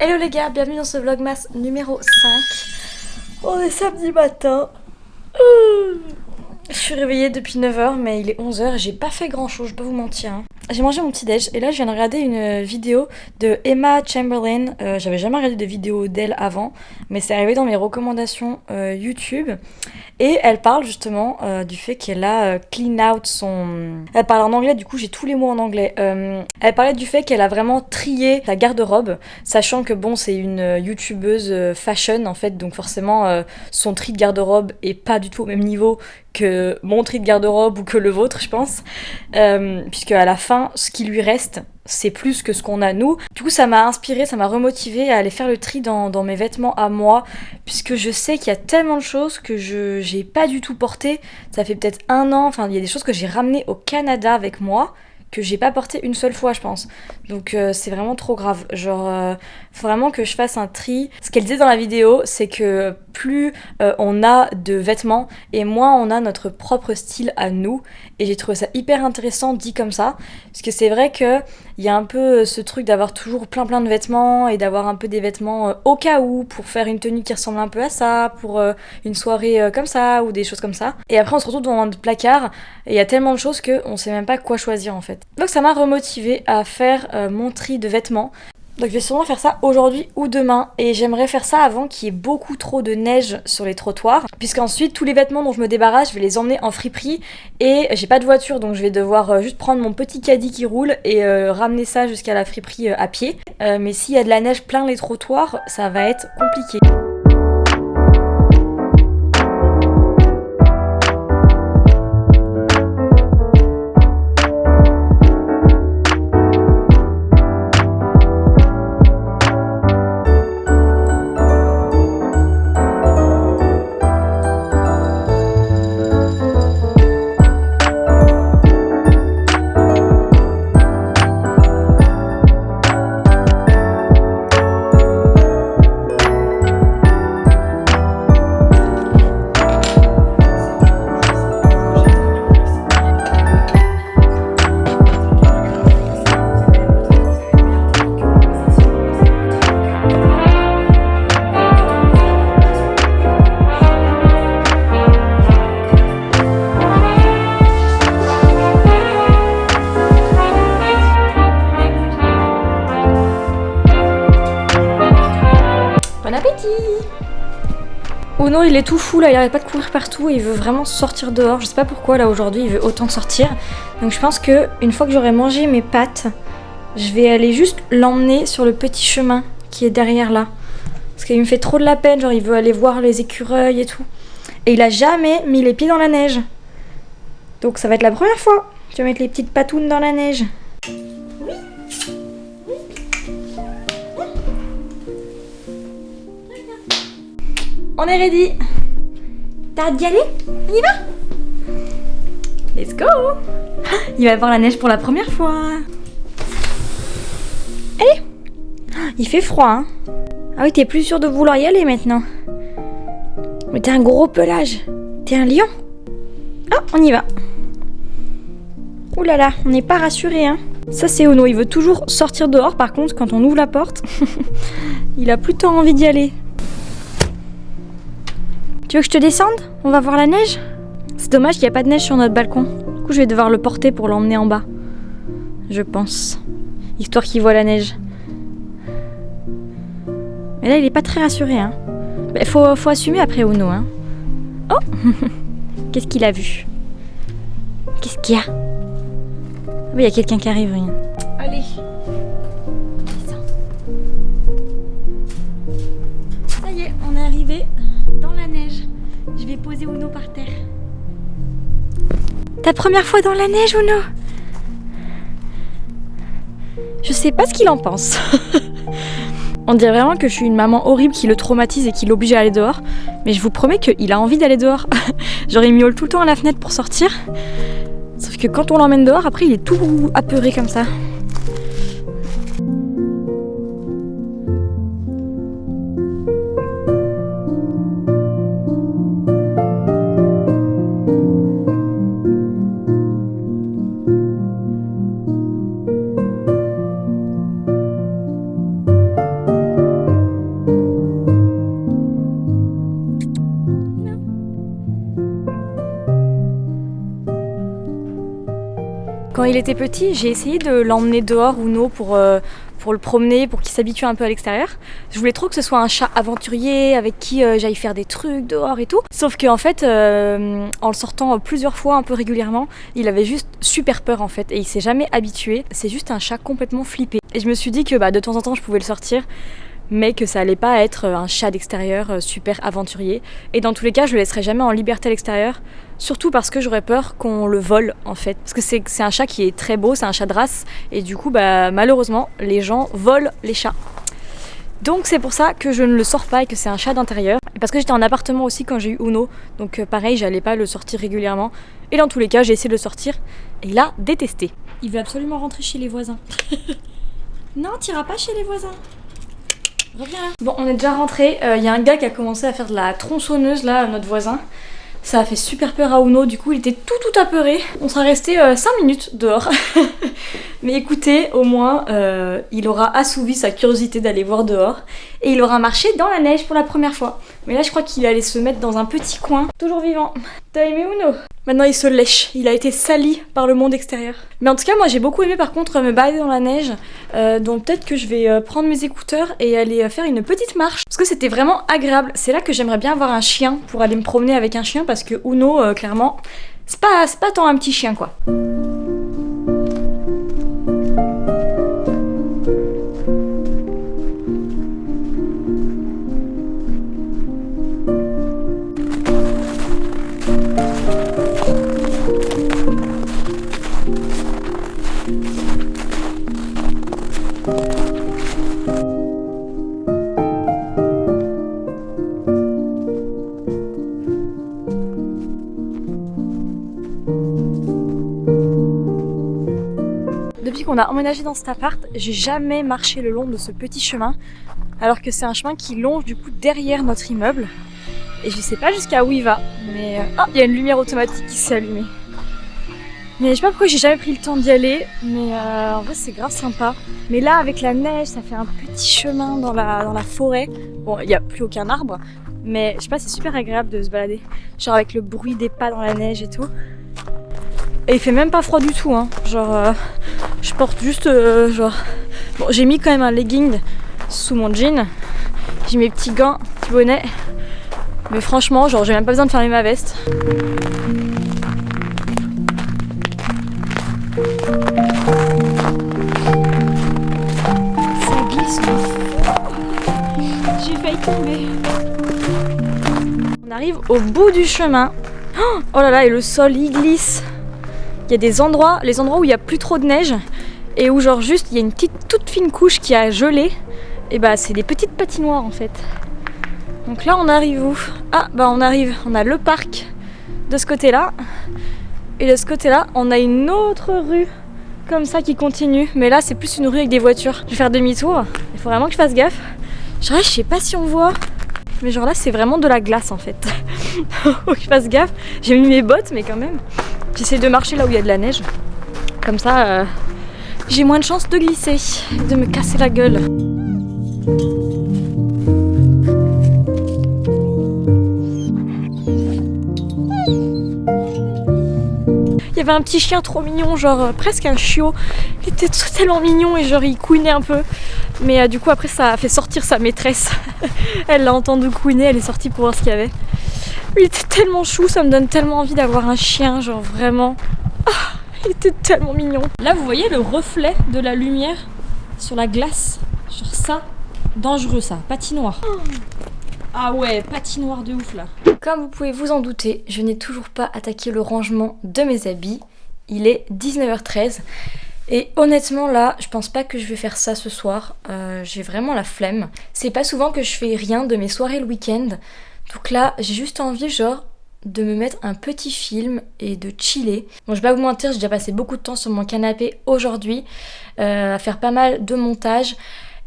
Hello les gars, bienvenue dans ce vlogmas numéro 5. On est samedi matin. Je suis réveillée depuis 9h mais il est 11h et j'ai pas fait grand chose, je vais pas vous mentir. J'ai mangé mon petit déj et là je viens de regarder une vidéo de Emma Chamberlain. J'avais jamais regardé de vidéo d'elle avant, mais c'est arrivé dans mes recommandations YouTube. Et elle parle justement du fait qu'elle a clean out son... Elle parle en anglais, du coup j'ai tous les mots en anglais. Elle parlait du fait qu'elle a vraiment trié sa garde-robe, sachant que bon c'est une youtubeuse fashion en fait, donc forcément son tri de garde-robe est pas du tout au même niveau que mon tri de garde-robe ou que le vôtre je pense, puisque à la fin ce qui lui reste c'est plus que ce qu'on a nous. Du coup ça m'a inspirée, ça m'a remotivée à aller faire le tri dans mes vêtements à moi, puisque je sais qu'il y a tellement de choses que j'ai pas du tout porté. Ça fait peut-être 1 an, enfin il y a des choses que j'ai ramenées au Canada avec moi que j'ai pas porté une seule fois je pense. Donc c'est vraiment trop grave. Genre faut vraiment que je fasse un tri. Ce qu'elle disait dans la vidéo c'est que plus on a de vêtements et moins on a notre propre style à nous. Et j'ai trouvé ça hyper intéressant dit comme ça. Parce que c'est vrai que il y a un peu ce truc d'avoir toujours plein de vêtements et d'avoir un peu des vêtements au cas où pour faire une tenue qui ressemble un peu à ça, pour une soirée comme ça ou des choses comme ça. Et après on se retrouve dans notre placard et il y a tellement de choses qu'on sait même pas quoi choisir en fait. Donc ça m'a remotivée à faire mon tri de vêtements. Donc je vais sûrement faire ça aujourd'hui ou demain et j'aimerais faire ça avant qu'il y ait beaucoup trop de neige sur les trottoirs, puisqu'ensuite tous les vêtements dont je me débarrasse je vais les emmener en friperie et j'ai pas de voiture donc je vais devoir juste prendre mon petit caddie qui roule et ramener ça jusqu'à la friperie à pied. Mais s'il y a de la neige plein les trottoirs ça va être compliqué. Bon appétit! Uno il est tout fou là, il arrête pas de courir partout et il veut vraiment sortir dehors. Je sais pas pourquoi là aujourd'hui il veut autant sortir. Donc je pense que une fois que j'aurai mangé mes pâtes, je vais aller juste l'emmener sur le petit chemin qui est derrière là. Parce qu'il me fait trop de la peine, genre il veut aller voir les écureuils et tout. Et il a jamais mis les pieds dans la neige. Donc ça va être la première fois. Je vais mettre les petites patounes dans la neige. On est ready. T'as hâte d'y aller? On y va? Let's go. Il va voir la neige pour la première fois. Allez. Il fait froid hein. Ah oui t'es plus sûr de vouloir y aller maintenant. Mais t'es un gros pelage. T'es un lion. Ah on y va. Ouh là là, on n'est pas rassuré hein. Ça c'est Uno, il veut toujours sortir dehors. Par contre quand on ouvre la porte il a plus tant envie d'y aller. Tu veux que je te descende? On va voir la neige? C'est dommage qu'il n'y a pas de neige sur notre balcon. Du coup je vais devoir le porter pour l'emmener en bas. Je pense. Histoire qu'il voit la neige. Mais là il est pas très rassuré hein. Bah, faut assumer après Uno hein. Oh. Qu'est-ce qu'il a vu? Qu'est-ce qu'il y a? Ah, il y a quelqu'un qui arrive. Rien. Allez. Descends. Ça y est, on est arrivé dans la neige. Je vais poser Uno par terre. Ta première fois dans la neige, Uno? Je sais pas ce qu'il en pense. On dirait vraiment que je suis une maman horrible qui le traumatise et qui l'oblige à aller dehors. Mais je vous promets qu'il a envie d'aller dehors. Genre il miaule tout le temps à la fenêtre pour sortir. Sauf que quand on l'emmène dehors, après il est tout apeuré comme ça. Quand il était petit, j'ai essayé de l'emmener dehors, Uno, pour le promener, pour qu'il s'habitue un peu à l'extérieur. Je voulais trop que ce soit un chat aventurier avec qui j'aille faire des trucs dehors et tout. Sauf qu'en fait, en le sortant plusieurs fois, un peu régulièrement, il avait juste super peur en fait et il s'est jamais habitué. C'est juste un chat complètement flippé. Et je me suis dit que de temps en temps je pouvais le sortir, mais que ça allait pas être un chat d'extérieur super aventurier. Et dans tous les cas, je le laisserai jamais en liberté à l'extérieur, surtout parce que j'aurais peur qu'on le vole en fait. Parce que c'est un chat qui est très beau, c'est un chat de race, et du coup, malheureusement, les gens volent les chats. Donc c'est pour ça que je ne le sors pas et que c'est un chat d'intérieur. Et parce que j'étais en appartement aussi quand j'ai eu Uno, donc pareil, j'allais pas le sortir régulièrement. Et dans tous les cas, j'ai essayé de le sortir, et il a détesté. Il veut absolument rentrer chez les voisins. Non, t'iras pas chez les voisins. Reviens là. Bon, on est déjà rentré. Y a un gars qui a commencé à faire de la tronçonneuse là, notre voisin. Ça a fait super peur à Uno, du coup il était tout apeuré. On sera resté 5 minutes dehors. Mais écoutez, au moins il aura assouvi sa curiosité d'aller voir dehors. Et il aura marché dans la neige pour la première fois. Mais là je crois qu'il allait se mettre dans un petit coin. Toujours vivant. T'as aimé Uno? Maintenant il se lèche, il a été sali par le monde extérieur. Mais en tout cas moi j'ai beaucoup aimé par contre me balader dans la neige. Donc peut-être que je vais prendre mes écouteurs et aller faire une petite marche. Parce que c'était vraiment agréable. C'est là que j'aimerais bien avoir un chien pour aller me promener avec un chien. Parce que Uno clairement c'est pas tant un petit chien quoi. Depuis qu'on a emménagé dans cet appart, j'ai jamais marché le long de ce petit chemin, alors que c'est un chemin qui longe du coup derrière notre immeuble. Et je sais pas jusqu'à où il va, mais il y a une lumière automatique qui s'est allumée. Mais je sais pas pourquoi j'ai jamais pris le temps d'y aller, mais en vrai c'est grave sympa. Mais là avec la neige, ça fait un petit chemin dans la forêt. Bon, il n'y a plus aucun arbre, mais je sais pas, c'est super agréable de se balader. Genre avec le bruit des pas dans la neige et tout. Et il fait même pas froid du tout, hein. Genre, je porte juste Bon, j'ai mis quand même un legging sous mon jean. J'ai mes petits gants, petit bonnet. Mais franchement, genre, j'ai même pas besoin de fermer ma veste. Ça glisse de fou. J'ai failli tomber. On arrive au bout du chemin. Oh là là, et le sol, il glisse. Il y a des endroits, les endroits où il n'y a plus trop de neige et où genre juste il y a une toute fine couche qui a gelé. Et c'est des petites patinoires en fait. Donc là on arrive où? On arrive, on a le parc de ce côté-là. Et de ce côté-là, on a une autre rue comme ça qui continue. Mais là c'est plus une rue avec des voitures. Je vais faire demi-tour, il faut vraiment que je fasse gaffe. Genre là, je sais pas si on voit, mais genre là c'est vraiment de la glace en fait. Faut que je fasse gaffe. J'ai mis mes bottes mais quand même. J'essaie de marcher là où il y a de la neige. Comme ça, j'ai moins de chances de glisser, de me casser la gueule. Il y avait un petit chien trop mignon, genre presque un chiot. Il était tellement mignon et genre il couinait un peu. Mais du coup après ça a fait sortir sa maîtresse. Elle l'a entendu couiner, elle est sortie pour voir ce qu'il y avait. Il était tellement chou, ça me donne tellement envie d'avoir un chien, genre vraiment. Il était tellement mignon. Là, vous voyez le reflet de la lumière sur la glace. Genre ça, dangereux ça, patinoire. Ah ouais, patinoire de ouf là. Comme vous pouvez vous en douter, je n'ai toujours pas attaqué le rangement de mes habits. Il est 19h13. Et honnêtement là, je pense pas que je vais faire ça ce soir. J'ai vraiment la flemme. C'est pas souvent que je fais rien de mes soirées le week-end. Donc là, j'ai juste envie genre de me mettre un petit film et de chiller. Bon, je vais pas vous mentir, j'ai déjà passé beaucoup de temps sur mon canapé aujourd'hui à faire pas mal de montage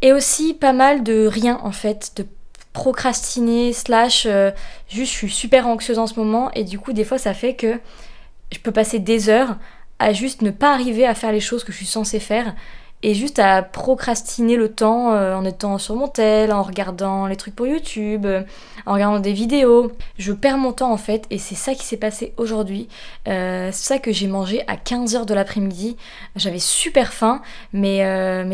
et aussi pas mal de rien en fait, de procrastiner / juste je suis super anxieuse en ce moment et du coup des fois ça fait que je peux passer des heures à juste ne pas arriver à faire les choses que je suis censée faire et juste à procrastiner le temps en étant sur mon tel, en regardant les trucs pour YouTube, en regardant des vidéos. Je perds mon temps en fait et c'est ça qui s'est passé aujourd'hui. C'est ça que j'ai mangé à 15h de l'après-midi. J'avais super faim mais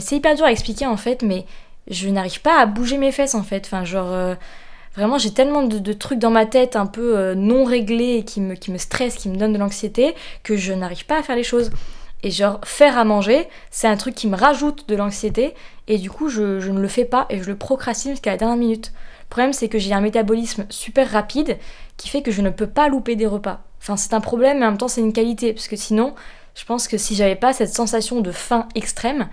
c'est hyper dur à expliquer en fait, mais je n'arrive pas à bouger mes fesses en fait. Enfin genre vraiment j'ai tellement de trucs dans ma tête un peu non réglés et qui me stressent, qui me donnent de l'anxiété que je n'arrive pas à faire les choses. Et genre, faire à manger, c'est un truc qui me rajoute de l'anxiété, et du coup, je ne le fais pas, et je le procrastine jusqu'à la dernière minute. Le problème, c'est que j'ai un métabolisme super rapide, qui fait que je ne peux pas louper des repas. Enfin, c'est un problème, mais en même temps, c'est une qualité, parce que sinon, je pense que si j'avais pas cette sensation de faim extrême,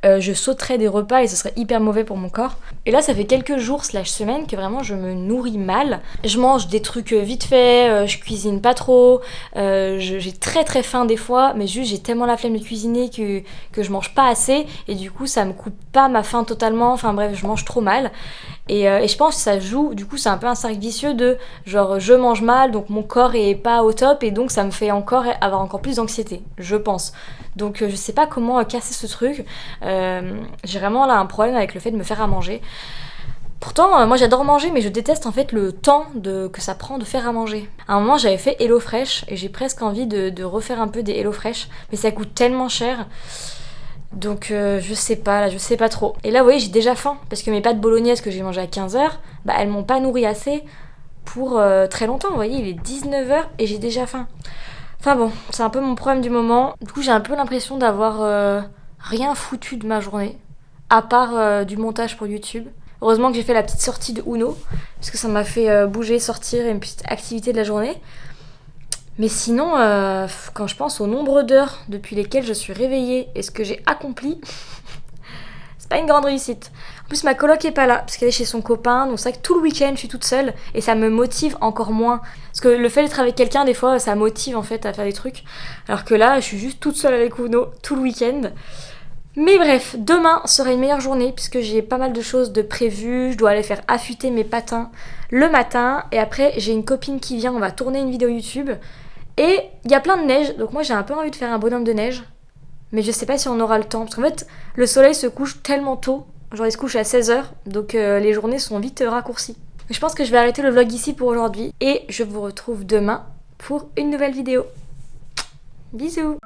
je sauterais des repas et ce serait hyper mauvais pour mon corps. Et là ça fait quelques jours / semaines que vraiment je me nourris mal. Je mange des trucs vite fait, je cuisine pas trop, j'ai très très faim des fois, mais juste j'ai tellement la flemme de cuisiner que je mange pas assez et du coup ça me coupe pas ma faim totalement, enfin bref je mange trop mal. Et je pense que ça joue, du coup c'est un peu un cercle vicieux de genre je mange mal donc mon corps est pas au top et donc ça me fait encore avoir encore plus d'anxiété, je pense. Donc je sais pas comment casser ce truc. J'ai vraiment là un problème avec le fait de me faire à manger. Pourtant, moi j'adore manger, mais je déteste en fait le temps que ça prend de faire à manger. À un moment j'avais fait HelloFresh et j'ai presque envie de refaire un peu des HelloFresh, mais ça coûte tellement cher. Donc je sais pas, là je sais pas trop. Et là vous voyez j'ai déjà faim, parce que mes pâtes bolognaises que j'ai mangées à 15h, bah elles m'ont pas nourri assez pour très longtemps. Vous voyez il est 19h et j'ai déjà faim. Enfin bon, c'est un peu mon problème du moment. Du coup j'ai un peu l'impression d'avoir rien foutu de ma journée, à part du montage pour YouTube. Heureusement que j'ai fait la petite sortie de Uno, parce que ça m'a fait bouger, sortir, une petite activité de la journée. Mais sinon, quand je pense au nombre d'heures depuis lesquelles je suis réveillée et ce que j'ai accompli, c'est pas une grande réussite. En plus, ma coloc est pas là, parce qu'elle est chez son copain, donc c'est vrai que tout le week-end, je suis toute seule, et ça me motive encore moins. Parce que le fait d'être avec quelqu'un, des fois, ça motive en fait à faire des trucs. Alors que là, je suis juste toute seule avec Uno tout le week-end. Mais bref, demain sera une meilleure journée puisque j'ai pas mal de choses de prévues. Je dois aller faire affûter mes patins le matin et après j'ai une copine qui vient, on va tourner une vidéo YouTube et il y a plein de neige, donc moi j'ai un peu envie de faire un bonhomme de neige, mais je sais pas si on aura le temps parce qu'en fait le soleil se couche tellement tôt, genre il se couche à 16h, donc les journées sont vite raccourcies. Je pense que je vais arrêter le vlog ici pour aujourd'hui et je vous retrouve demain pour une nouvelle vidéo. Bisous.